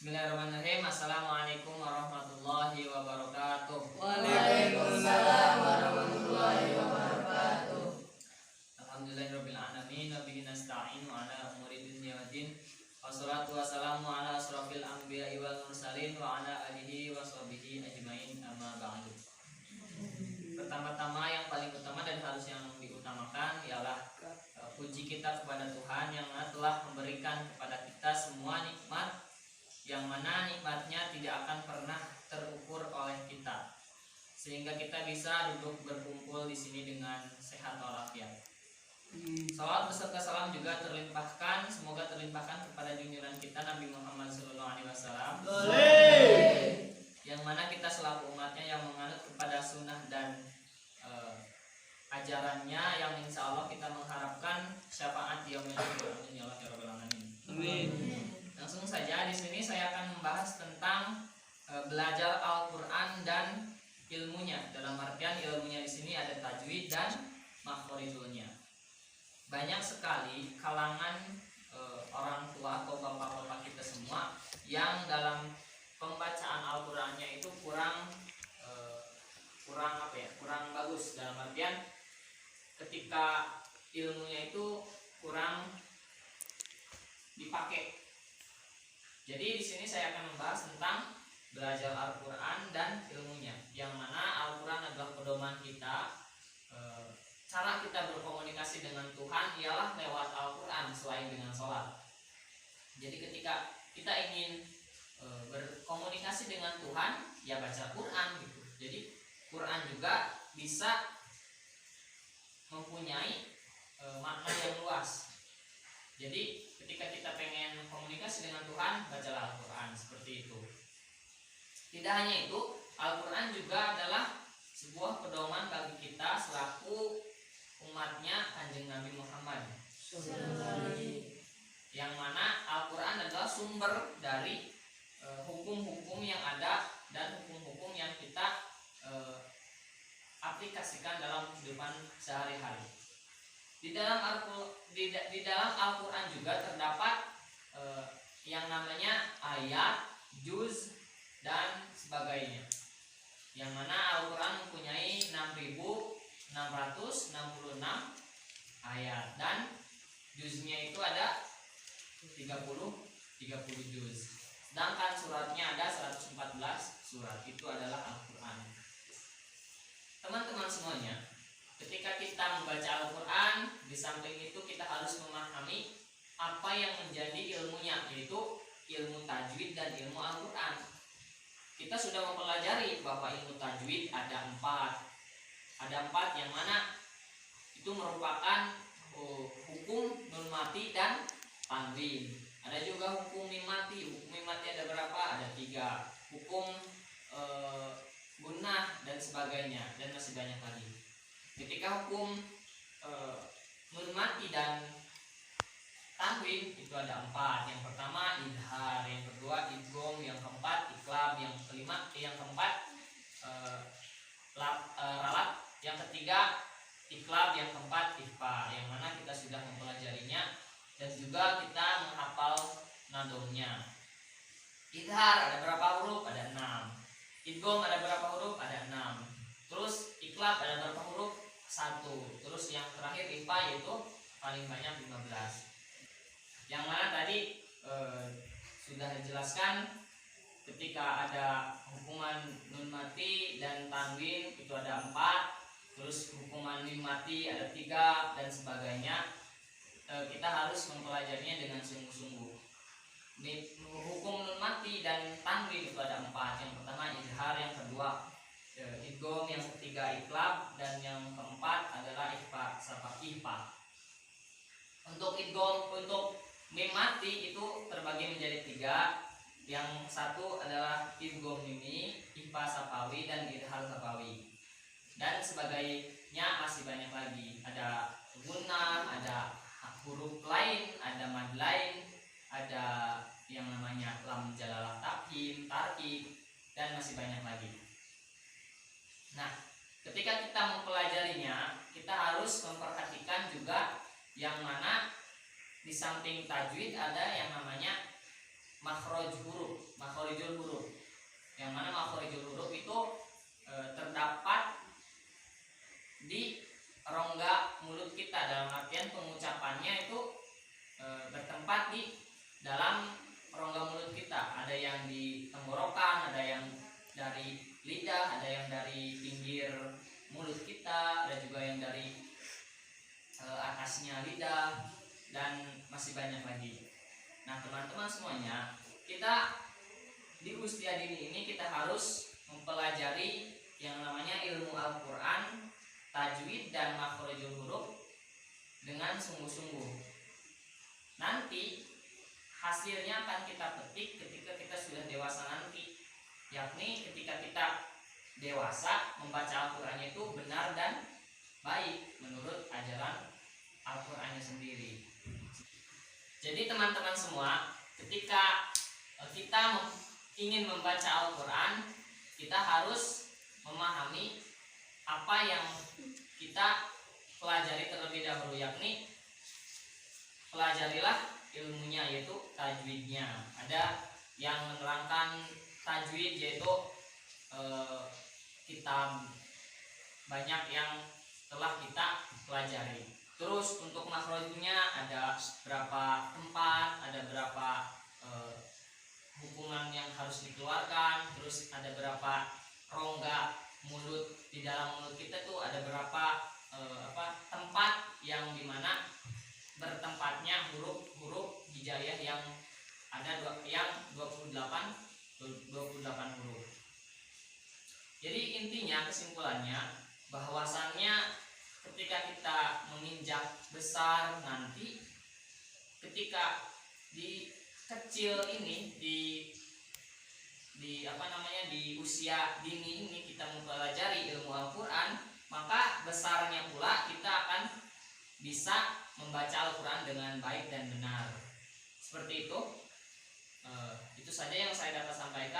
Bismillahirrahmanirrahim. Assalamualaikum warahmatullahi wabarakatuh. Waalaikumsalam warahmatullahi wabarakatuh. Alhamdulillahirabbil alamin wa bihi nasta'in wa ala umuri dunya waddin. Wassalatu wassalamu ala asrofil anbiya'i wal mursalin wa ala alihi wa sahbihi ajmain, amma ba'du. Pertama-tama yang paling utama dan harus yang diutamakan ialah puji kita kepada Tuhan yang telah memberikan kepada kita semua nikmat, yang mana nikmatnya tidak akan pernah terukur oleh kita, sehingga kita bisa duduk berkumpul di sini dengan sehat walafiat. Salawat beserta salam juga semoga terlimpahkan kepada junjungan kita Nabi Muhammad SAW, yang mana kita selaku umatnya yang menganut kepada sunnah dan ajarannya, yang insya Allah kita mengharapkan syafaat di yaumil akhir. Amin. Langsung saja, di sini saya akan membahas tentang belajar Al-Quran dan ilmunya. Dalam artian ilmunya di sini ada tajwid dan makhorijulnya. Banyak sekali kalangan orang tua atau bapak-bapak kita semua yang dalam pembacaan Al-Qurannya itu kurang bagus. Dalam artian ketika ilmunya itu kurang dipakai. Jadi di sini saya akan membahas tentang belajar Al-Quran dan ilmunya, yang mana Al-Quran adalah pedoman kita. Cara kita berkomunikasi dengan Tuhan ialah lewat Al-Quran selain dengan sholat. Jadi ketika kita ingin berkomunikasi dengan Tuhan, ya baca Quran gitu. Jadi Quran juga bisa mempunyai makna yang luas. Jadi ketika kita pengen komunikasi dengan Tuhan, bacalah Al-Quran, seperti itu. Tidak hanya itu, Al-Quran juga adalah sebuah pedoman bagi kita selaku umatnya Kanjeng Nabi Muhammad, yang mana Al-Quran adalah sumber dari hukum-hukum yang ada dan hukum-hukum yang kita aplikasikan dalam kehidupan sehari-hari. Di dalam Al-Quran juga terdapat yang namanya ayat, juz, dan sebagainya, yang mana Al-Quran mempunyai 6.666 ayat, dan juznya itu ada 30 juz. Sedangkan suratnya ada 114 surat. Itu adalah Al-Quran. Teman-teman semuanya, ketika kita membaca Al-Quran, di samping itu kita harus memahami apa yang menjadi ilmunya, yaitu ilmu tajwid dan ilmu Al-Quran. Kita sudah mempelajari bahwa ilmu tajwid ada 4. Ada 4 yang mana itu merupakan hukum nun mati dan tanwin. Ada juga hukum mim mati. Hukum mim mati ada berapa? Ada 3. Hukum gunnah dan sebagainya, dan masih banyak lagi. Ketika hukum nun mati dan tanwin itu ada 4. Yang pertama idhar, yang kedua idgham, yang keempat iqlab, yang keempat ralat, yang ketiga iqlab, yang keempat ikhfa, yang mana kita sudah mempelajarinya dan juga kita menghafal nadomnya. Idhar ada berapa huruf? Ada 6. Idgham ada berapa huruf? Ada 6. Terus iqlab ada berapa huruf? 1. Terus yang terakhir ikhfa, yaitu paling banyak 15. Yang mana tadi sudah dijelaskan, ketika ada hukuman nun mati dan tanwin itu ada 4. Terus hukuman mim mati ada 3 dan sebagainya. Kita harus mempelajarinya dengan sungguh-sungguh. Hukum nun mati dan tanwin itu ada 4. Yang pertama izhar, yang kedua idgham, yang ketiga iqlab, dan yang keempat adalah ikhfa serta ihfa. Untuk mim mati itu terbagi menjadi 3. Yang satu adalah idgham mimi, ihfa safawi, dan idhar safawi. Dan sebagainya masih banyak lagi. Ada gunnah, ada huruf lain, ada mad lain, ada yang namanya lam jalalah tafhim, tarkib, dan masih banyak lagi. Nah, ketika kita mempelajarinya, kita harus memperhatikan juga yang mana di samping tajwid ada yang namanya makhorijul huruf. Yang mana makhorijul huruf itu terdapat di rongga mulut kita, dalam artian pengucapannya itu bertempat di dalam rongga mulut kita. Ada yang di tenggorokan, ada yang dari lidah, ada yang dari pinggir mulut kita, ada juga yang dari atasnya lidah, dan masih banyak lagi. Nah teman-teman semuanya, kita di usia dini ini kita harus mempelajari yang namanya ilmu Al-Quran, tajwid dan makhorijul huruf dengan sungguh-sungguh. Nanti hasilnya akan kita petik ketika kita sudah dewasa nanti, yakni ketika kita dewasa membaca Al-Qurannya itu benar dan baik menurut ajaran Al-Qurannya sendiri. Jadi teman-teman semua, ketika kita ingin membaca Al-Quran, kita harus memahami apa yang kita pelajari terlebih dahulu, yakni pelajarilah ilmunya, yaitu tajwidnya. Ada yang menerangkan tajwid yaitu kitab banyak yang telah kita pelajari. Terus untuk makhrajnya ada berapa tempat, ada berapa hukuman yang harus dikeluarkan, terus ada berapa rongga mulut di dalam mulut kita tuh, ada berapa tempat yang dimana bertempatnya huruf hijaiyah yang ada yang 28 huruf. Jadi intinya, kesimpulannya, bahwasannya ketika kita menginjak besar nanti, ketika di kecil ini, di usia dini ini kita mempelajari ilmu Al-Quran, maka besarnya pula kita akan bisa membaca Al-Quran dengan baik dan benar. Seperti itu. Itu saja yang saya dapat sampaikan.